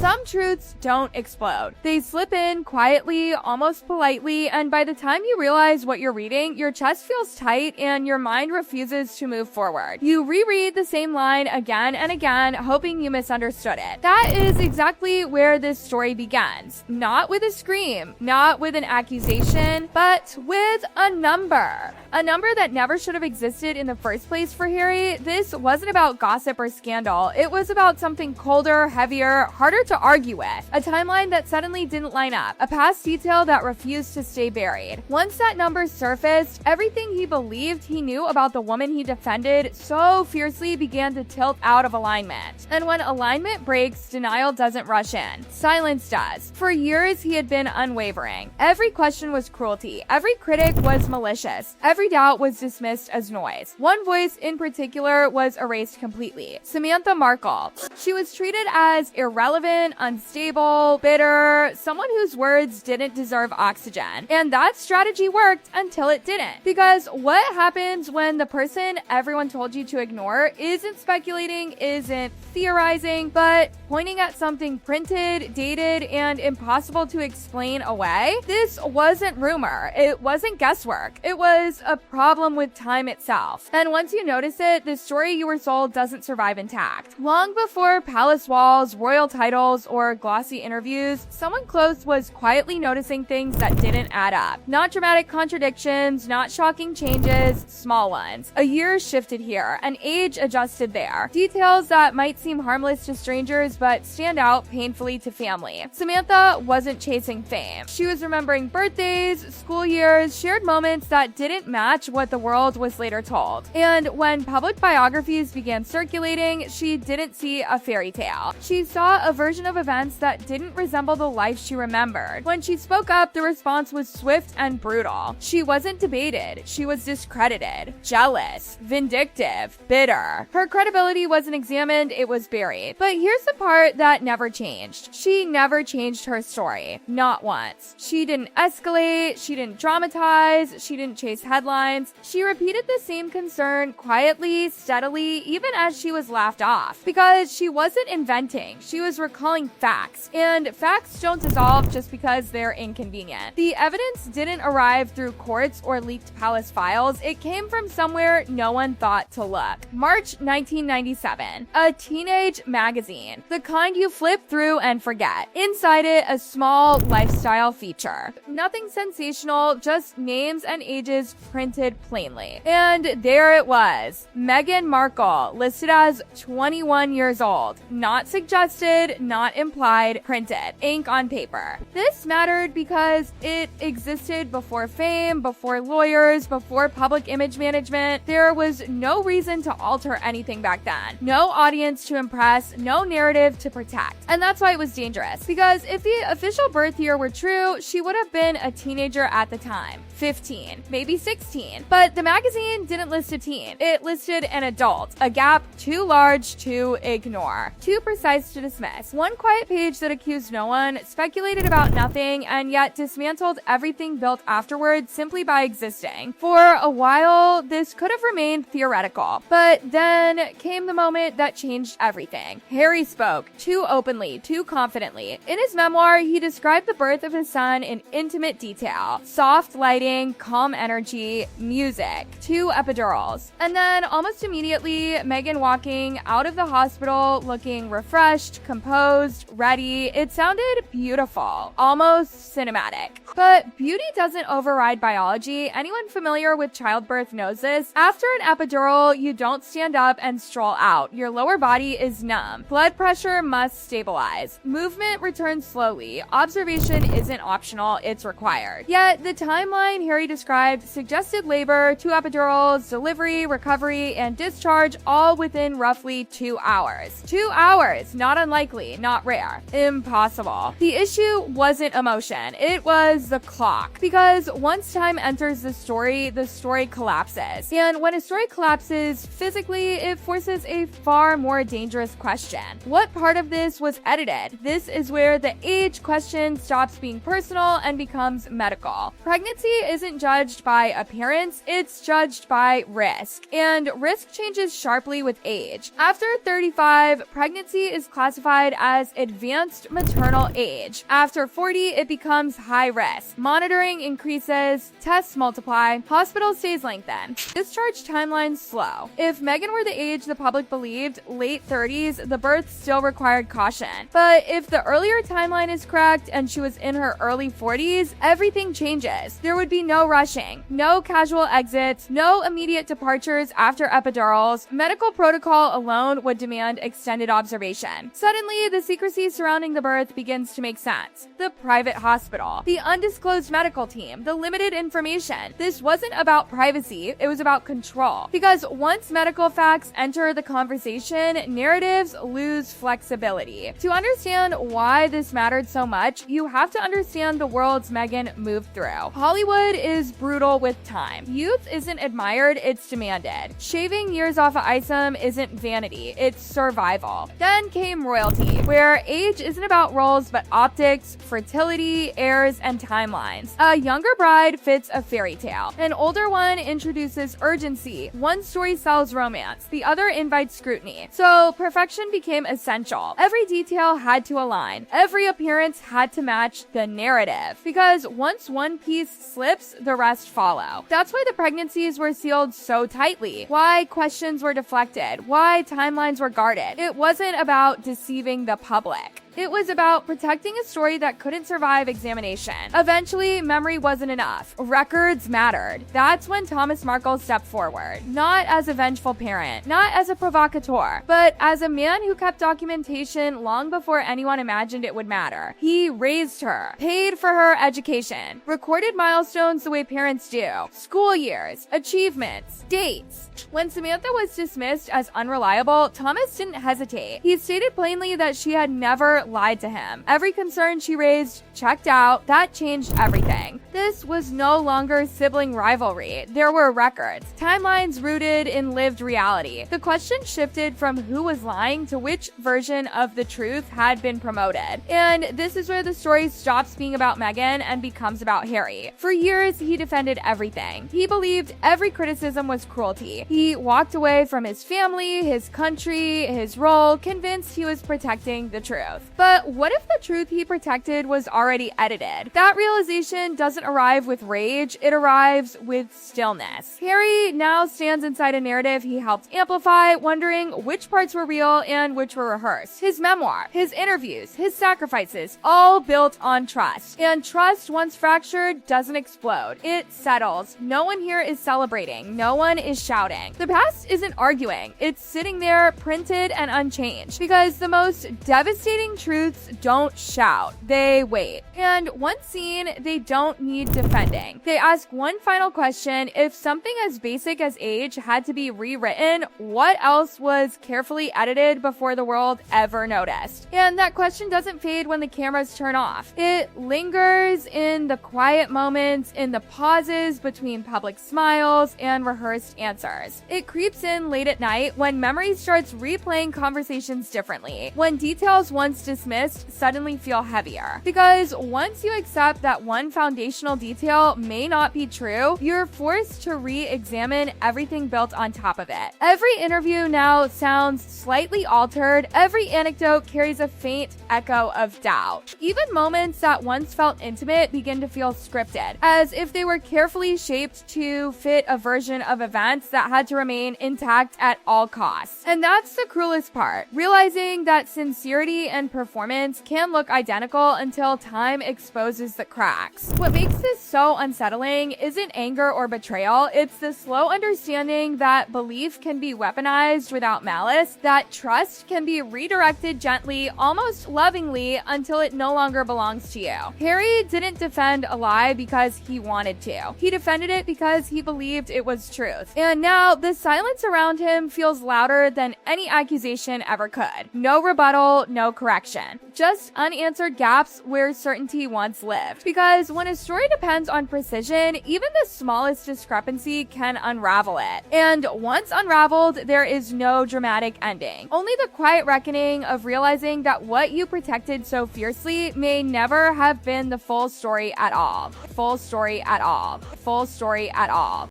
Some truths don't explode. They slip in quietly, almost politely, and by the time you realize what you're reading, your chest feels tight and your mind refuses to move forward. You reread the same line again and again, hoping you misunderstood it. That is exactly where this story begins. Not with a scream, not with an accusation, but with a number. A number that never should have existed in the first place for Harry. This wasn't about gossip or scandal. It was about something colder, heavier, harder to argue with. A timeline that suddenly didn't line up. A past detail that refused to stay buried. Once that number surfaced, everything he believed he knew about the woman he defended so fiercely began to tilt out of alignment. And when alignment breaks, denial doesn't rush in. Silence does. For years, he had been unwavering. Every question was cruelty. Every critic was malicious. Every doubt was dismissed as noise. One voice in particular was erased completely. Samantha Markle. She was treated as irrelevant, unstable, bitter, someone whose words didn't deserve oxygen. And that strategy worked until it didn't. Because what happens when the person everyone told you to ignore isn't speculating, isn't theorizing, but pointing at something printed, dated, and impossible to explain away? This wasn't rumor. It wasn't guesswork. It was a problem with time itself. And once you notice it, the story you were sold doesn't survive intact. Long before palace walls, royal titles, or glossy interviews, someone close was quietly noticing things that didn't add up. Not dramatic contradictions, not shocking changes, small ones. A year shifted here, an age adjusted there. Details that might seem harmless to strangers but stand out painfully to family. Samantha wasn't chasing fame. She was remembering birthdays, school years, shared moments that didn't match what the world was later told. And when public biographies began circulating, she didn't see a fairy tale. She saw a version of events that didn't resemble the life she remembered. When she spoke up, the response was swift and brutal. She wasn't debated. She was discredited, jealous, vindictive, bitter. Her credibility wasn't examined, it was buried. But here's the part that never changed. She never changed her story. Not once. She didn't escalate, she didn't dramatize, she didn't chase headlines. She repeated the same concern quietly, steadily, even as she was laughed off. Because she wasn't inventing, she was recalling facts. And facts don't dissolve just because they're inconvenient. The evidence didn't arrive through courts or leaked palace files. It came from somewhere no one thought to look. March 1997. A teenage magazine. The kind you flip through and forget. Inside it, a small lifestyle feature. Nothing sensational, just names and ages printed plainly. And there it was. Meghan Markle, listed as 21 years old. Not suggested, not implied, printed. Ink on paper. This mattered because it existed before fame, before lawyers, before public image management. There was no reason to alter anything back then. No audience to impress, no narrative to protect. And that's why it was dangerous. Because if the official birth year were true, she would have been a teenager at the time. 15, maybe 16. But the magazine didn't list a teen. It listed an adult. A gap too large to ignore. Too precise to dismiss. One quiet page that accused no one, speculated about nothing, and yet dismantled everything built afterward simply by existing. For a while, this could have remained theoretical. But then came the moment that changed everything. Harry spoke, too openly, too confidently. In his memoir, he described the birth of his son in intimate detail. Soft lighting, calm energy, music, 2 epidurals. And then almost immediately, Meghan walking out of the hospital looking refreshed, composed, ready. It sounded beautiful, almost cinematic. But beauty doesn't override biology. Anyone familiar with childbirth knows this. After an epidural, you don't stand up and stroll out. Your lower body is numb. Blood pressure must stabilize. Movement returns slowly. Observation isn't optional, it's required. Yet, the timeline Harry described suggested labor, 2 epidurals, delivery, recovery, and discharge all within roughly 2 hours. 2 hours! Not unlikely, not rare. Impossible. The issue wasn't emotion, it was the clock. Because once time enters the story collapses. And when a story collapses physically, it forces a far more dangerous question. What part of this was edited? This is where the age question stops being personal and becomes medical. Pregnancy isn't judged by appearance, it's judged by risk. And risk changes sharply with age. After 35, pregnancy is classified as advanced maternal age. After 40, it becomes high risk. Monitoring increases, tests multiply, hospital stays lengthen. Discharge timelines slow. If Meghan were the age the public believed, late 30s, the birth still required caution. But if the earlier timeline is correct and she was in her early 40s, everything changes. There would be no rushing, no casual exits, no immediate departures after epidurals. Medical protocol alone would demand extended observation. Suddenly, the secrecy surrounding the birth begins to make sense. The private hospital, the undisclosed medical team, the limited information. This wasn't about privacy, it was about control. Because once medical facts enter the conversation, narratives lose flexibility. To understand why this mattered so much, you have to understand the worlds Meghan moved through. Hollywood is brutal with time. Youth isn't admired, it's demanded. Shaving years off of Isom isn't vanity, it's survival. Then came royalty, where age isn't about roles but optics, fertility, heirs, and timelines. A younger bride fits a fairy tale. An older one introduces urgency. One story sells romance, the other invites scrutiny. So perfection became essential. Every detail had to align. Every appearance had to match the narrative. Because once one piece slips, the rest follow. That's why the pregnancies were sealed so tightly. Why questions were deflected. Why timelines were guarded. It wasn't about deceiving the public. It was about protecting a story that couldn't survive examination. Eventually, memory wasn't enough. Records mattered. That's when Thomas Markle stepped forward. Not as a vengeful parent, not as a provocateur, but as a man who kept documentation long before anyone imagined it would matter. He raised her, paid for her education, recorded milestones the way parents do, school years, achievements, dates. When Samantha was dismissed as unreliable, Thomas didn't hesitate. He stated plainly that she had never lied to him. Every concern she raised checked out. That changed everything. This was no longer sibling rivalry. There were records, timelines rooted in lived reality. The question shifted from who was lying to which version of the truth had been promoted. And this is where the story stops being about Meghan and becomes about Harry. For years, he defended everything. He believed every criticism was cruelty. He walked away from his family, his country, his role, convinced he was protecting the truth. But what if the truth he protected was already edited? That realization doesn't arrive with rage, it arrives with stillness. Harry now stands inside a narrative he helped amplify, wondering which parts were real and which were rehearsed. His memoir, his interviews, his sacrifices, all built on trust. And trust, once fractured, doesn't explode. It settles. No one here is celebrating. No one is shouting. The past isn't arguing. It's sitting there, printed and unchanged. Because the most devastating truths don't shout, they wait. And once seen, they don't need defending. They ask one final question: if something as basic as age had to be rewritten, what else was carefully edited before the world ever noticed? And that question doesn't fade when the cameras turn off. It lingers in the quiet moments, in the pauses between public smiles and rehearsed answers. It creeps in late at night when memory starts replaying conversations differently, when details once dismissed suddenly feel heavier. Because once you accept that one foundational detail may not be true, you're forced to re-examine everything built on top of it. Every interview now sounds slightly altered. Every anecdote carries a faint echo of doubt. Even moments that once felt intimate begin to feel scripted, as if they were carefully shaped to fit a version of events that had to remain intact at all costs. And that's the cruelest part, realizing that sincerity and performance can look identical until time exposes the cracks. What makes this so unsettling isn't anger or betrayal, it's the slow understanding that belief can be weaponized without malice, that trust can be redirected gently, almost lovingly, until it no longer belongs to you. Harry didn't defend a lie because he wanted to. He defended it because he believed it was truth. And now the silence around him feels louder than any accusation ever could. No rebuttal, no correction. question. Just unanswered gaps where certainty once lived. Because when a story depends on precision, even the smallest discrepancy can unravel it. And once unraveled, there is no dramatic ending. Only the quiet reckoning of realizing that what you protected so fiercely may never have been the full story at all. Full story at all. Full story at all.